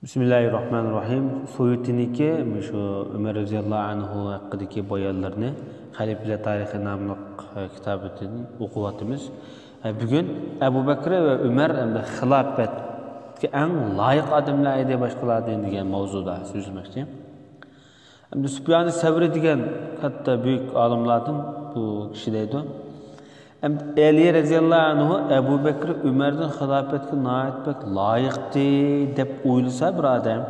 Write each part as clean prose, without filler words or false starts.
Bismillahirrahmanirrahim. Suyutiniki şu Ömer radhiyallahu anhu hakkındaki bayanlarını Halifeler Tarihi namlı kitabından okuvatımız. Bugün Ebu Bekir ve Ömer hilafetke en layık adamlar diye başkalardan degan mavzuda so'zlamoqchi. Endi Sufyan Savri degan katta büyük alimlardan bu kishi deydi. Ali radhiyallahu anhu Ebu Bekir Ömer'den hilafetke naitbek layıktı deb o'ylasa bir adam.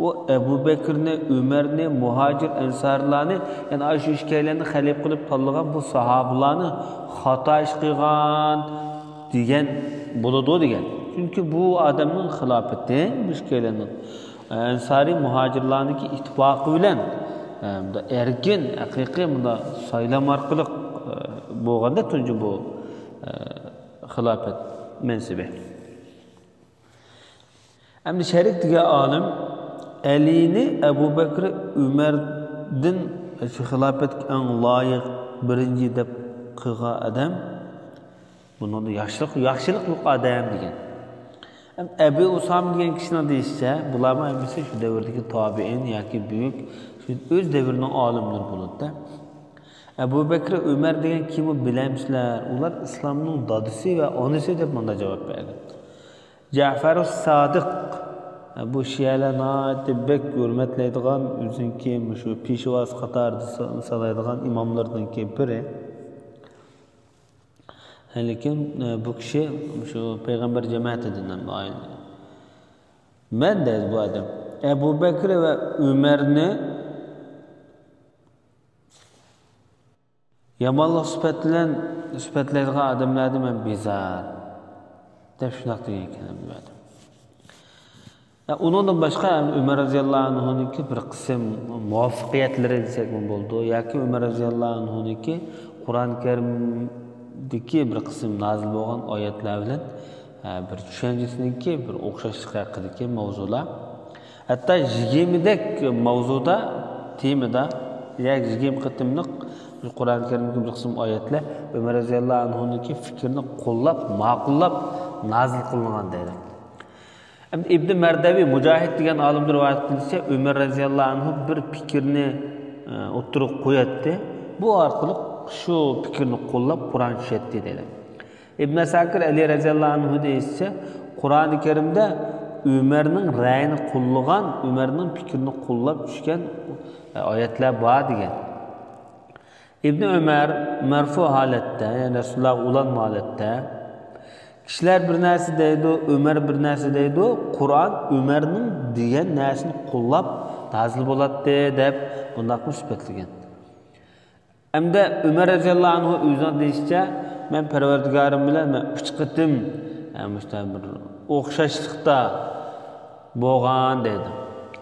O Ebu Bekir'ni, Ömer'ni, muhacir ensarlarni, yani aşı işkaylarni halif qilib tanlagan bu sahabalarni xato ish qilgan degan bo'ladi degan. Çünkü bu adamın hilafeti işkaylarni ensari muhacirlarniki ittifoqi bilan erkin, haqiqiy bunda saylam orqali bo'lganda tunji bu hilafet mensibi. Endi Şerik degan olim Ali'ni Ebu Bekir Ömer'den şu hilafetga eng loyiq birinchi deb qilgan adam buni yaxshilik adam degan. Ebu Usam degan kishini deyishsa, bularni hemisi şu davrdagi tabiin yoki büyük şu öz davrining olimlari bo'ladi. Ebu Bekir Ömer degan kimni bilamsizlar? Ular islomning dadisi va onasi deb bunda javob berdi. Ja'far as-Sadiq bu Şiyalar bek hürmetlaydigan o'zinki shu peshvoz qatorida sanaydigan imomlardan biri. Lekin bu kishi shu payg'ambar jamoatidan ham aynı. Men deydi bu adam Ebu Bekir ve Ömer'ni yomonlik sifatlaydigan odamlarni men bezar deb shunaq degan ekan bu adam. Ondan başka Ömer radhiyallahu anhu'nunki bir kısım muvaffaqiyatları desek mi oldu? Yoki Ömer radhiyallahu anhu'nunki Kur'an-ı Kerim'deki bir kısım nazil olan ayetler bilen bir düşüncesiniki bir o'xshashlik haqidagi mavzular. Hatta 20dek mavzuda temada yoki 20 qitimliq Kur'an-ı Kerim'deki bir kısım ayetler Ömer radhiyallahu anhu'nunki fikrini qo'llab, ma'qullab nazil qilingan deydi. İbn Merdavi Mujahid degan olimlar rivoyat qilsa, Ömer radhiyallahu anhu bir fikrini o'tirib qo'yatdi. Bu orqali shu fikrni qo'llab Qur'on tushadi deydi. Ibn Sakir Ali radhiyallahu anhu deysa, Qur'oni Karimda Ömerning ra'yini qo'llagan, Ömerning fikrini qo'llab tushgan oyatlar bor degan. İbn Ömer marfu holatda, ya'ni Rasululloh ulan holatda kishilar bir narsa deydi, Ömer bir narsa deydi, Qur'on Ömerning degan narsani qo'llab nazil bo'ladi deb bundoq sifatlagan. Hamda Ömer radhiyallahu anhu o'zining deyishicha, men Parvardigorim bilan 3 qitim bir o'xshashlikda bo'lgan dedi.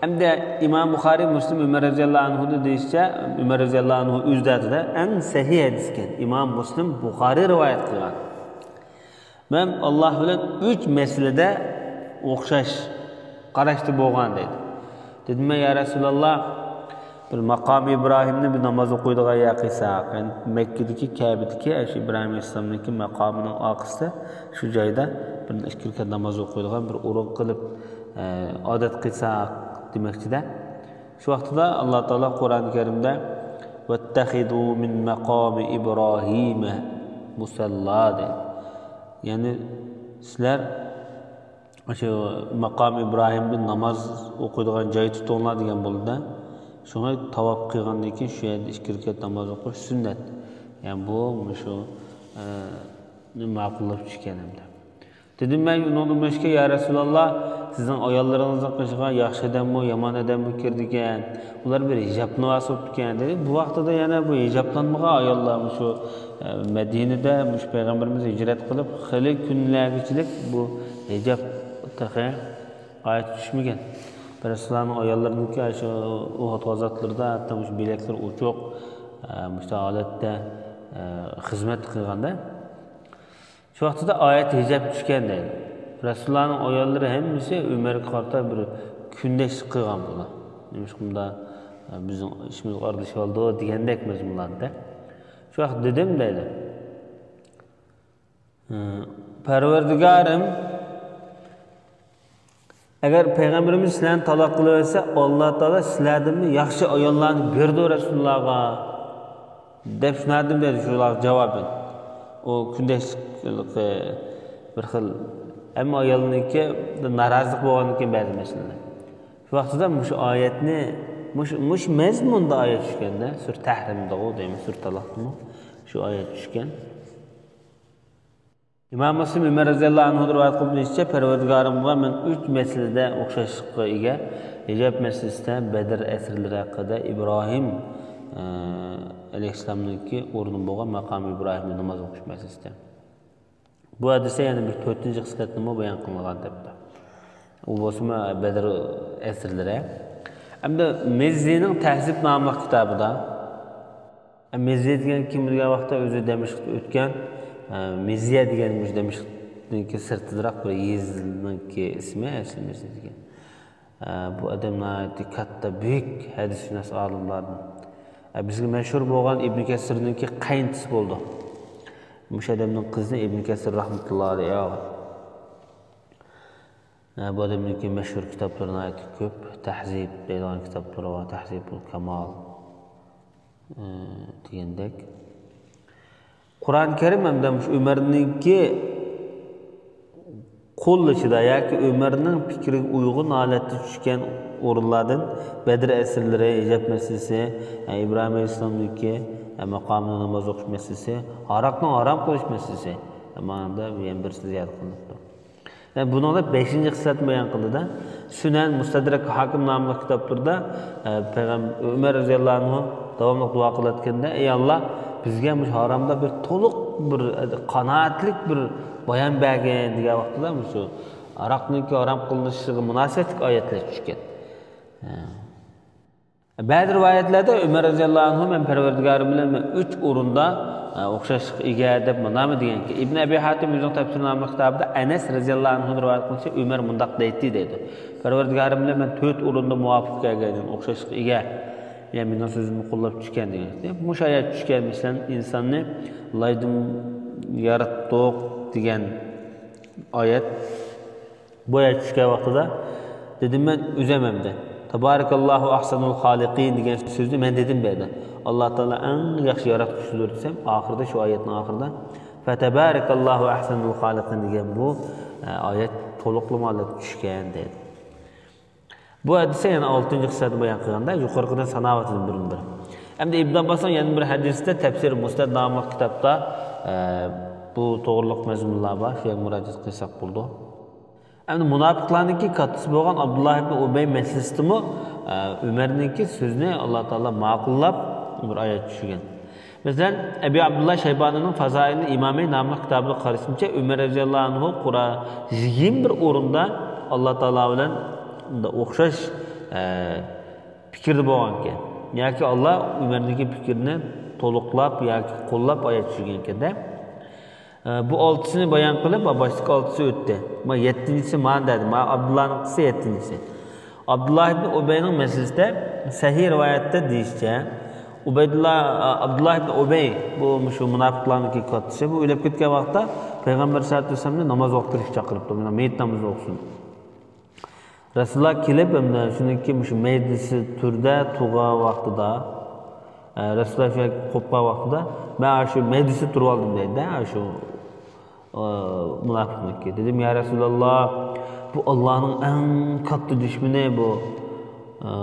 Hamda Imom Buxoriy Muslim Ömer radhiyallahu anhu deyishicha, Ömer radhiyallahu anhu o'zida eng sahih hadis ekan. Imom Muslim Buxoriy rivoyat qilgan. Men Allah bilan 3 meselede o'xshash qarashda bo'lgan dedi. Dedim ya Rasululloh, bir maqom İbrahimni bir namoz o'qiydigan yaqisa, Mekkadagi Ka'badagi shu İbrahim alayhisolamning maqomining oqisida shu joyda bir 2 rakat namoz o'qiydigan bir o'rin qilib odat qilsak demoqchida. Shu vaqtida Alloh taolo Qur'oni Karimda "Vattaxidu min maqomi İbrahim musalla" dedi. Yani sizler şu maqam İbrahim'de namaz okuyduğun joy tutunlar degan bo'ldi. Şuna tavaf qilgandan keyin shu yerda 2 rakat namoz o'qish sunnat. Yani bu shu ma'qullab tushgan hamda. Dedim men undan boshqa ya Rasululloh, sizning ayollaringizga qilgan yaxshi odammi, yomon odammi kirdigan? Ular bir hijobni vasib etgan dedi. Bu vaqtda yana bu hijoblanmagan ayollar shu Medine'de mush Peygamberimiz hicret qilib, xili kunlargachilik bu hijob taqa ayet tushmagan. Rasulullohning ayollarininki shu Uhud g'azotlarida hatto mush belaklar uchoq mush holatda xizmat qilganda shu vaqtda oyat hijob tushgan deydi. Rasulullohning ayollari hammasi Ömerga qarata bir kundashlik qilgan bular. Shunda bizning ishimiz ordish oldi degandek mazmunlarda. Şu vaqt dedim deydi. Parvardigorim Agar payg'ambarimiz sizlarni taloq qilaversa, Alloh taolo sizlardan yaxshi ayollarni berdi Rasulullohga deb shunardim dedi shular javoban. O kundashlik bir xil hamma ayolniki norozilik bo'lgandan keyin ba'zi masalalar. Shu vaqtida shu oyatni mush mazmunda oyat tushganda, sur tahrimda o deymiz, sur taloqmi shu oyat tushgan. İmam Müslim Ömer radhiyallohu anhu rivoyat qilishcha, Parvardigorimga men 3 masalada o'xshashlikqa ega. Hijob masalasida, Badr asrlari haqida, Ibrohim alayhissalomniki o'rni bo'lgan maqom Ibrohimni namoz o'qish masalasida. Bu hadisda yana bir 4-xislatni bayon qilingan debdi. U bo'lsa Badr asrlari. Hamda Mezzining Tahzib nomli kitobida Mezzi degan kim degan vaqtda o'zi Damashqda o'tgan Mezziya degan Damashqniki sirtiroq bir yezninki ismi asli Mezzi degan. Bu odamlar katta buyuk hadisshunos olimlardan. Bizga mashhur bo'lgan Ibn Kasirninki qayntisi bo'ldi. Mush odamning qizi Ibn Kasir rahmatullohi alayhi. Bu odamninki mashhur kitoblarini aytib ko'p, Tahzib degan kitoblar va Tahzibul Kamal degandek. Qur'oni Karim hamda Umarninki qo'llashida yoki Umarning fikriga uyg'un holatda tushgan o'rinlardan Badr asrlari, hijob masalasi, Ibrohim alayhissalomniki maqomida namoz o'qish masalasi, aroqni harom qilish masalasi. Ma'noda men bir ziyod qilibdi. Yani buningda 5-xislat bayon qildida, Sunan Mustadrak Hakim nomli kitoblarda payg'ambar Umar roziyallohu anhu davomli duo qilayotganda, ey Alloh, bizga bu haromda bir to'liq bir qanoatlik bir bayon bergin degan vaqtida shu aroqniki harom qilinishiga munosib oyatlar tushgan. Ba'zi rivoyatlarda Umar roziyallohu anhu men Parvardigorim bilan 3 o'rinda o'xshashlik ega deb nima deganki, Ibn Abi Hatim o'zining tafsir nomli kitobida Anas roziyallohu anhu rivoyat qilsa, Umar mundaq deydi dedi. Parvardigorim bilan men 4 o'rinda muvofiq kelganim, o'xshashlik ega. Yani benim sözümü qo'llab tushgan degan. Bu oyat tushgan masalan insonni laydim yaratdik degan oyat bu oyat tushgan vaqtida dedim men o'zamamda Tabarakallahu ahsanul xaliqin degan so'zni men dedim bu yerda. Alloh taolo eng yaxshi yaratuvchidir desam, oxirida shu oyatning oxirida Fatabarakallahu ahsanul xaliqin degan bu oyat to'liqlama tushgan dedi. Bu hadise yani 6-xislatni bayon qilganda yuqoridan sanovatini bir. Hamda Ibn Abbosning yana bir hadisda Tafsir Musnad nomli kitobda bu to'g'riliq mazmunlar bor, shunga murojaat qilsak bo'ldi. Hamda munofiqlarningki kattasi bo'lgan Abdullah ibn Ubay masalasida Umarningki so'zni Alloh taolo ma'qullab bir oyat tushgan. Masalan, Abi Abdullah Shaybonining Fazailni Imomay nomli kitobida qarashimcha Umar roziyallohu anhu Qur'on 21 o'rinda Alloh taolo bilan o'xshash fikrda bo'lgan ekan. Yoki Alloh Umarning fikrini to'liqlab yoki qo'llab oyat tushgan ekanda. Bu 6sini bayon qilib, boshqa 6si o'tdi. Ma 7-si men dedim. Ma Abdullahning qisi 7-si. Abdullah ibn Ubayning masalasida sahih rivoyatda deyishcha, Abdullah ibn Ubay bu shu munofiqlarning kattasi bu o'lib ketgan vaqtda payg'ambar sollallohu alayhi vasallamni namoz o'qitishga chaqiribdi. Mana mayit namoz o'qsin. Rasululloh kelib, shuniki shu maydisi turda tug'an vaqtida Rasululloh qo'pqa vaqtida men shu maydisi turib oldim deydi, shu munofiqniki. Dedim, ya Rasululloh, bu Allohning eng katta dushmani bu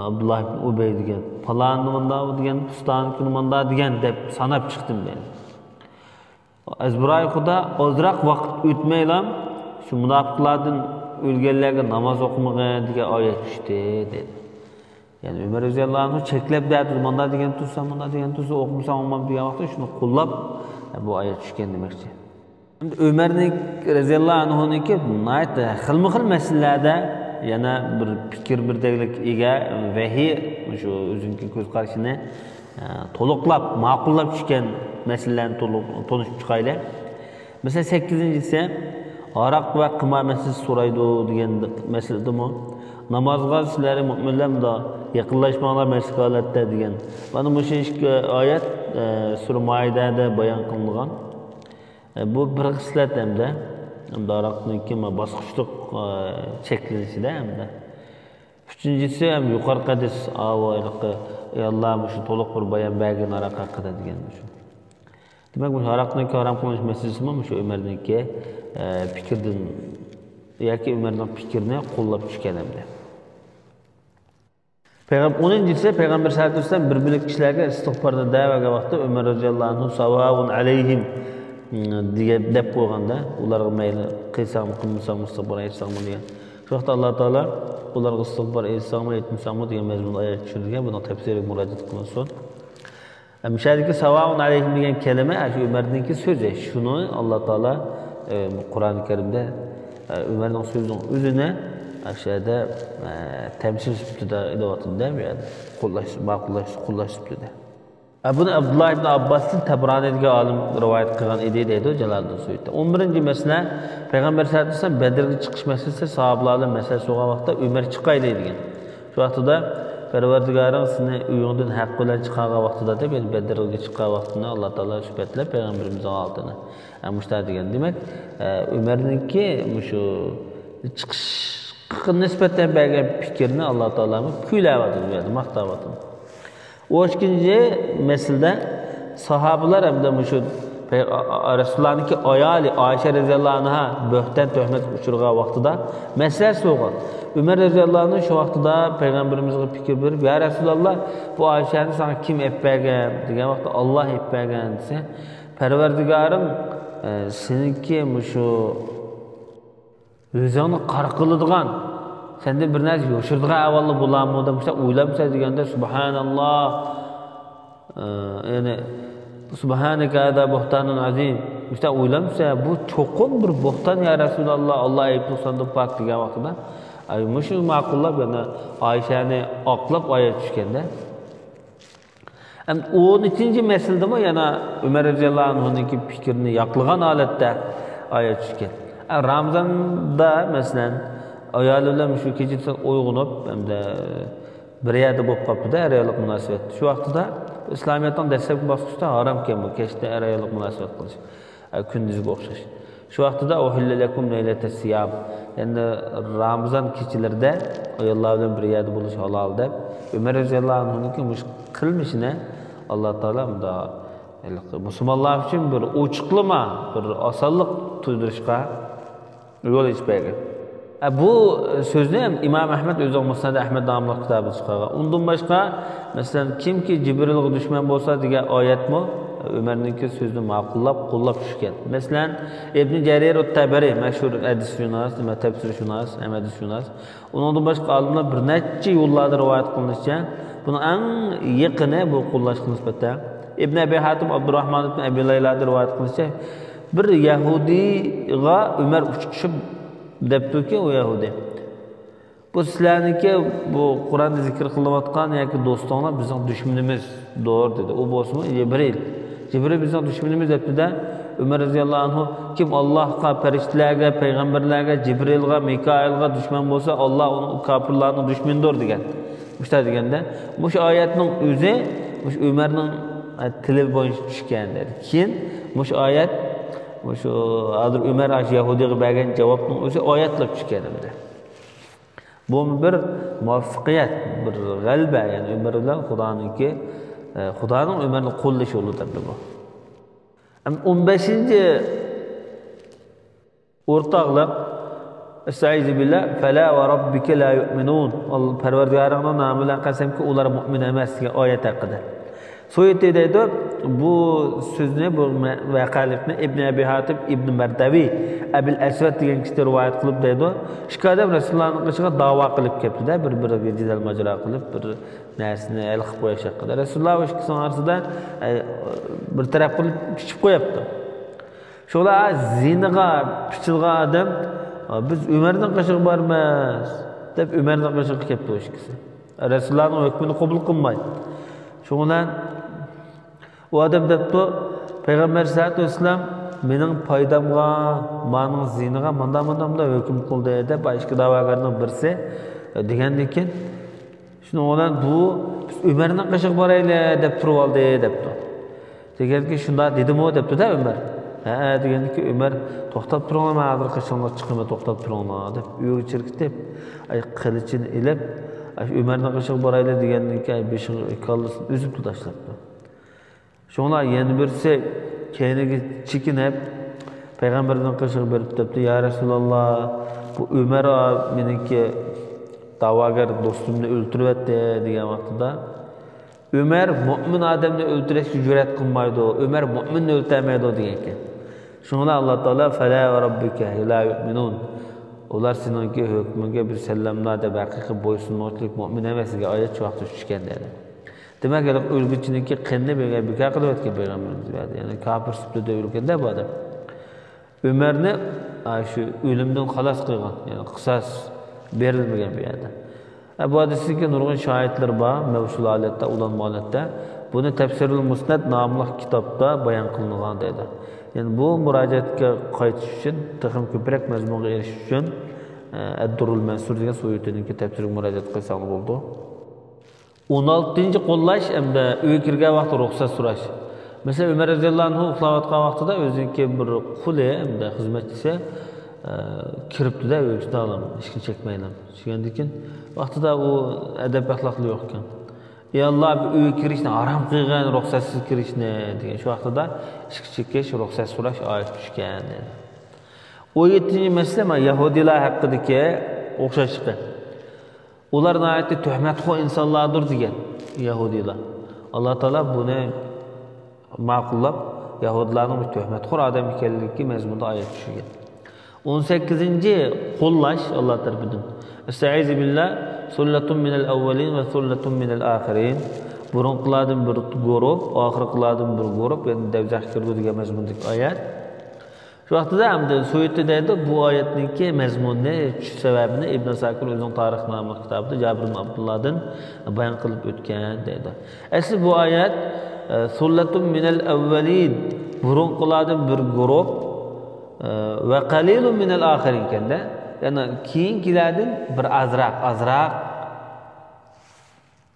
Abdullah ibn Ubay degan. Falonni manda degan, pustonni manda degan deb sanab chiqdim dedi. Azbiroy Xudo ozroq vaqt o'tmaylam shu munofiqlardan o'lganlarga namoz o'qimag'in degan oyat tushdi dedi. Yani Umar roziyallohu anhu cheklab dedi, manda degan tursa, manda degan tursa o'qimsan olmam degan vaqtda shuni qo'llab bu oyat tushgan demoqchi. Endi Umarning roziyallohu anhuniki xilma-xil masalalarda yana bir fikr birdaglik ega vahiy shu o'zining ko'z qarashini to'liqlab, ma'qullab tushgan masalalarni to'nishib chiqaylik. Mesela 8-si aroq va qimor masalasi so'raydi degan masaladami? Namozga sizlarni mu'minlar bilan yaqinlashmanglar mashq holatda degan. Mana bu oyat Sura Maidada bayon qilingan. Bu bir xislat hamda aroqning bosqichliq cheklanishida hamda Üçüncüsü hem yukarı hadis avaylıqı Allah şu to'liq bir bayan bergan aroq haqida degan shu. Demak, bu aroqni harom qilinish masalasi ham shu Umarniki fikrdan yoki Umarning fikrini qo'llab tushgan hamda. Payg'ambar 10-si Payg'ambar sollallohu alayhi vasallam bir bilik kishilarga istig'forni da'vaga vaqtida Umar roziyallohu anhu savavun alayhim deb qo'yganda, ularga mayli qilsam, qilmasam istig'for aytsam degan. Shu vaqtda Alloh taolo ularga istig'for aytsam, aytmasam degan mazmun oyat tushirgan. Buni tafsiriga murojaat qilmasin. Müşahideki savavun alayhim degan kelime shu Umarniki so'zi. Shuni Alloh taolo Qur'oni Karimda Umarning so'zining o'zini aşağıda temsil süptüde idavatında bu yani qo'llash süptüde. Bunu Abdullah ibn Abbas'ın Tabrani'deki alim rivayet kılgan idi deydi o Jalaliddin Suyuti. 11. mesele Peygamber sallallahu aleyhi ve sellem Bedir'e çıkış meselesi sahabalarla meselesi olan vaxtda Ömer çıkay deydigan. Şu vaxtda Perverdigarın seni uyundan haq bilan çıqaga vaxtida deb Bedir'e çıqaga vaxtında Allah Taala süpetle Peygamberimizin altına. Muşta degan. Demek Ömer'ninki şu çıkış nisbeten bergen fikrini Allah Teala'mı kuylayvatır bu yerda, maqtavatır. O ikinci meselede sahabeler hem de şu Resulullah'ınki ayali Ayşe radhiyallahu anha böhten töhmet uçurgan vaxtida mesele soğan. Ömer radhiyallahu anh şu vaxtida Peygamberimizge fikir verip ya Resulullah bu Ayşe'ni sana kim etbergen degan vaxtda Allah etbergen dese Perverdigarım seninki şu özünü qarqılıdığan, sende bir narsa yoşurduğan avvallı bulanmı da işte uylamsa degende Subhanallah, yani Subhaneke hada buhtanun azim. İşte uylamsa bu çoğun bir buhtan ya Resulallah, Allah ayıplı sandı pak degen vaxtida. Aymışı ma'qullab yani Ayşe'ni aqlab ayet düşkende. 12. meselede mi yana Ömer radhiyallahu anhu'nunki fikrini yaqlıgan holatda ayet düşken. Ramazanda mesela ayollar şu kechasi uyg'onib hamda bir yerda bo'lib qolibdi ayollik munosabat. Shu vaqtida islomiyatning dastlabki bosqichida harom ekan bu kechda ayollik munosabat qilish, kunduzga o'xshash. Shu vaqtida uhillalakum laylatas siyam. Endi Ramazon kechalarida ayollar bilan bir yerda bo'lish halol deb Umar roziyallohu anhu'niki mush qilmishini Alloh taolo bunda musulmonlar uchun bir ochiqlama, bir osonlik tuydirishga yo'l ochib bu so'zni ham Imom Ahmad o'zi Musnad Ahmad nomli kitobida chiqargan. Undan boshqa masalan kimki Jibrilga dushman bo'lsa degan oyatmi Umarningki so'zni ma'qullab, qo'llab tushgan. Masalan Ibn Jarir at-Tabari mashhur hadisshunos, tafsirshunos, hadisshunos. Undan boshqa olimlar bir necha yo'llarda rivoyat qilinishicha, buni eng yaqini bu qo'llashga nisbatan Ibn Abi Hatim Abdurrahman ibn Abi Laylo'da rivoyat qilinishicha bir Yahudiga Umar uchishib debdiki o Yahudi. Bu sizlarniki bu Qur'onda zikr qilinayotgan yoki do'stonlar bizning dushmanimiz doğru dedi. O bo'lsa Jibril. Jibril bizning dushmanimiz debdi-da Umar roziyallohu anhu kim Allohga, farishtalarga, payg'ambarlarga, Jibrilga, Mikailga dushman bo'lsa, Alloh uni kofirlarning dushmanidir degan. Mushta deganda, bu oyatning o'zi Umarning tili bo'yicha tushgan dedi. Keyin bu oyat şu Hazır Ömer Yahudiga bergan javobning o'zi oyatlab tushganimda. Bu bir muvaffaqiyat, bir g'alaba, ya'ni Umar bilan Xudoning Umarni qo'llash yo'lidir bu. 15-ci o'rtoqlik Estaizu billah fala va robbika la yu'minun. Parvardigoringning nomi bilan qasamki ular mu'min emas degan oyat haqida. Suyuti deydi bu so'zni bu vaqalikni Ibn Abi Hatim Ibn Mardavi Abil Aswad degan kishi rivoyat qilib deydi. Shikoda Rasulullohning qishiga da'vo qilib kelibdi-da, bir-biriga jidal majro qilib, bir narsani el qilib qo'yish haqida. Rasululloh o'sha ikki orasida bir taraf qilib pichib qo'yapti. Shular zinaga pichilgan odam biz Umarning qishig'i bormas deb Umarning qishig'iga kelibdi o'sha kishi. Rasulullohning hukmini qabul qilmaydi. Şundan o adam debdi Peygamber sallallahu aleyhi ve sellem mening foydamga, mening zinaga manda hukm qildi deb boshqa da'vogarning birisi degandan keyin shundan bu biz Umarning qishig'i borayli deb turib oldi debdi. Deganki shunda dedim-o debdi-da Umar. Ha deganki Umar to'xtab turinglar, hozir qishinglar chiqimi to'xtab turinglar deb uyga chirkitib, qilichini ilib Ömer'nin kışık barayla degenlik beşin kallasın üzüp tutaşlaptı. Şoňla ýene birisi kenigi çikinip Peygamberden kışık berip depdi, "Ya Resulallah, bu Ömer meniki davagar dostumni öldürüp etdi" degen wagtda Ömer mümin adamni öldürekçe cüret kılmaydı. Ömer müminni öldüremeydi degen. Şoňla Allah Taala "Fela ve rabbike la yu'minun." Olar seninki hükmüne bir sellemler de haqiqi boysunmaçlyk mümin emesige ayet şu wagt düşken dedi. Demek ki ölgüçiniki qenne bir kaqyl etken peygamberimiz berdi. Yani kafir süpde ölgende bu adam. Ömerni şu ölümden halas kılgan, yani kısas berilmegen bir ýerde. Bu hadisdeki nurgun şahitler var, mevsul aletde, ulanma aletde. Bunu Tefsirul Musnad namlı kitapta bayan kılıngan dedi. Yani bu müracaatga qaytiş üçün, tıxım köprek mezmunga eriş üçün Ed-Durrul Mansur degan soýutynyňki tefsirine müracaat kılsaň boldu. 16-njy gollaş emde öýe kirgen wagt ruhsat suraş. Mesela Ömer radıyallahu anhu uxlap atgan wagtda özüňki bir kule emde hizmetçisi kiripdi-de öýüsini alam, işini çekmeýän. Şeýlendikin wagtda o edep ahlakly ýok eken. "Ey Allah, bu öýe kirişni haram kılgan, ruhsatsız kirişni" diýen şu wagtda işki çekeş ruhsat suraş aýat düşken. 17-nji mesele Yahudiler hakkındaki okşaşlığı. Onların ayette töhmetxo insanlardır diyen Yahudiler. Allah Teala bunu maqullap Yahudilerin bir töhmetxor adam ekenligi mezmunda ayet düşüyor. 18-nji qollaş Allah tarafından. Estaizu billah, sullatun minel evvelin ve sullatun minel ahirin. Burunqilardan bir grup, ahirqilardan bir grup, yani devzah kirdi degan mezmundagi ayet. Şu wagtda hamda soýutda dedi bu ayetninki mezmunny, şu sebäbini İbn Sakir özüň Taryh namly kitabynda Jabir ibn Abdullah'dan bayan kılıp ötken dedi. Esli bu ayet sullatun minel evvelin, burunqilardan bir grup ve qalilun minel ahirin kende. Yani keyinkilerden bir azraq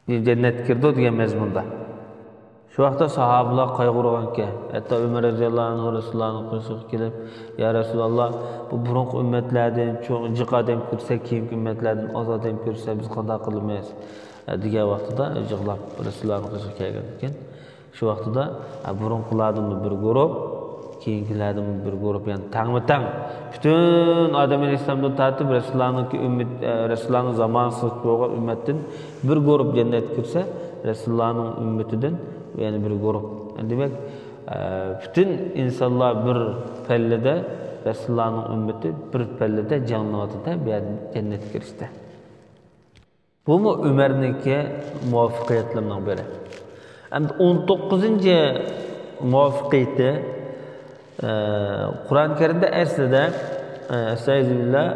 bir cennet kirdi degan mezmunda. Şu wagtda sahabalar qaygurganken, hatta Ömer radıyallahu anh Resulullah'ın qışık kelip, "Ya Resulallah, bu burunq ümmetlerden çok jyk adam kirse, keyinki ümmetlerden az adam kirse biz qanday qylmaýys?" degan wagtda jyklap Resulullah'ın qışık kelgen. Şu wagtda burunqlardan bir grup, keyinkilerden bir grup, yani taňmy-taň bütün adam İslamda tartip Resulullah'ın zamansız bolgan ümmetten bir grup cennet kirse, Resulullah'ın ümmetinden yani bir grup. Yani demek bütün insanlar bir pellede, Resulullah'ın ümmeti bir pellede canlıvatıda bir cennet girişte. Bu mu Ömer'ninki muvaffakiyetlerden biri? Hem 19-njy muvaffakiyeti Kur'an-ı Kerim'de aslida estağfirullah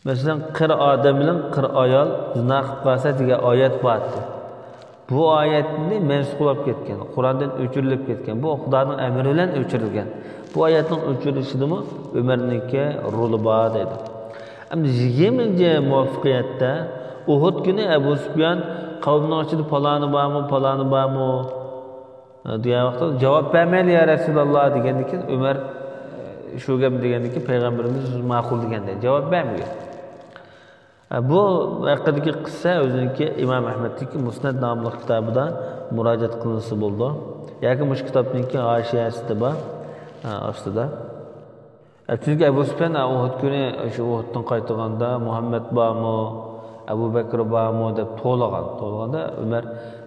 mesela qir adam bilen qir ayol zina qilib qolsa degan oyat bor. Bu oyatni mansukh bo'lib ketgan, Qur'ondan o'chirilib ketgan. Bu Xudoning amri bilan o'chirilgan. Bu oyatning o'chirilishidimi Umarniki roli bor dedi. Endi 20-nji muvaffaqiyatda Uhud kuni Abu Sufyan qavmning ichida paloni bormi degan vaqtda javob bermaydi ya Rasululloh degandikin Umar shu gap degandikin payg'ambarimiz ma'qul deganda javob bermagan. Bu haqidagi qissa o'ziniki Imom Ahmadniki Musnad nomli kitobida murojaat qilinsa bo'ldi. Yoki mush kitobniki oshiyasida bor, ostida. Chunki Abu Sufyan Uhud kuni shu Uhuddan qaytganda Muhammad bormi, Abu Bakr bormi deb to'laganda Umar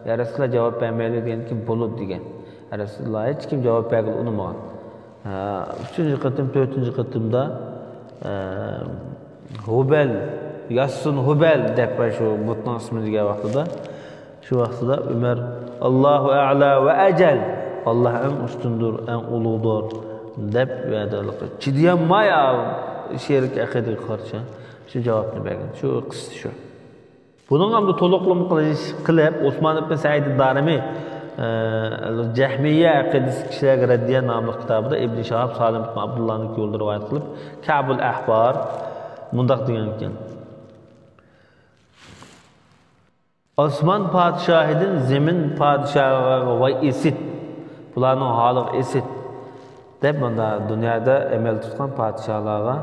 ya Rasululloh javob bermaydi deganki bo'ladi degan. Rasululloh hech kim javob bergil unamagan. 3-nji qatim, 4-nji qatimda Hubal Yassun Hubal deb shu butning ismini degan vaqtida shu vaqtida Umar Allohu a'la va ajal, Alloh eng ustundur, eng ulug'dur deb va'dalik chidayolmay sherik aqidaga qarshi shu javobni bergan. Shu qissa shu. Bunun ham to'liqlama qilib Osman ibn Said ad-Darimi Jahmiyya aqidasi kishilarga raddiya nomli kitobida Ibn Shahab Salim ibn Abdullahning yo'lida rivoyat qilib Ka'bul Ahbar mundaq degan ekan. Osman podshohidan zemin podshohiga va esit bularning holi esit deb bunda dunyoda amal tutgan podshohlarga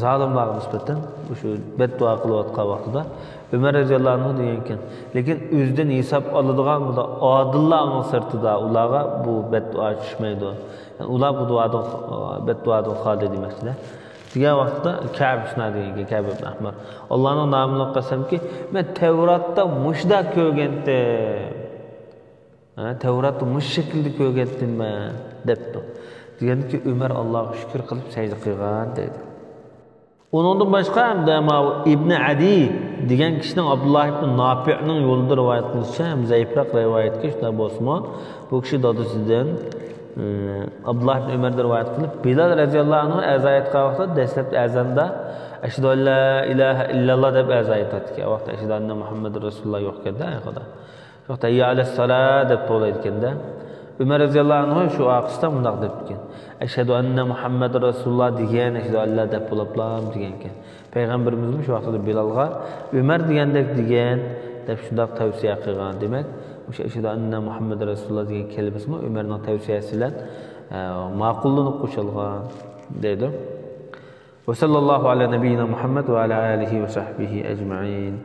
zolimlarga nisbatan o'sha beddua qilayotgan vaqtida Umar roziyallohu anhu degan ekan, lekin o'zidan hisob oladigan odillarning sirtida ularga bu beddua tushmaydi. Yani ular bu duodan bedduadan xoli demoqchilar. Degan vaqtda Ka'b shuna degan, Ka'b ibn Ahmar. Allohning nomiga qasamki, men Tavratda mushda ko'rgandim. Tavratda mush shaklda ko'rganman debdi. Deganki Umar Allohga shukr qilib sajda qilgan dedi. Onundan boshqa hamda İbn Adi degan kishining Abdullah ibn Nafi'ning yo'lida rivoyat qilishicha, ham zaifroq rivoyatga shunday bo'lsa, bu kishi dadasidan Abdullah ibn Umar rivoyat qilib, Bilal radhiyallohu anhu azayat qilgan vaqtda dastlab azanda ashhadu an la ilaha illalloh deb azayat etdi. O vaqtda ashhadu anna Muhammadur rasululloh yo'q ekanda, ayqada. Yo'qda ya alas-salat deb to'laydi ekanda. Umar radhiyallohu anhu shu vaqtda bunday deb ekan. Ashhadu anna Muhammadur rasululloh degan ashhadu an la deb bo'liblam degan ekan. Payg'ambarimiz shu vaqtda Bilalga Umar degandek degan deb shunday tavsiya qilgan. Demak, o'sha ashhadu anna Muhammadur rasululloh degan kalimasi Umarning tavsiyasi bilan ma'qullanib qo'shilgan deydi. Va sallallohu ala nabiyyina Muhammad va ala alihi va sahbihi ajma'in.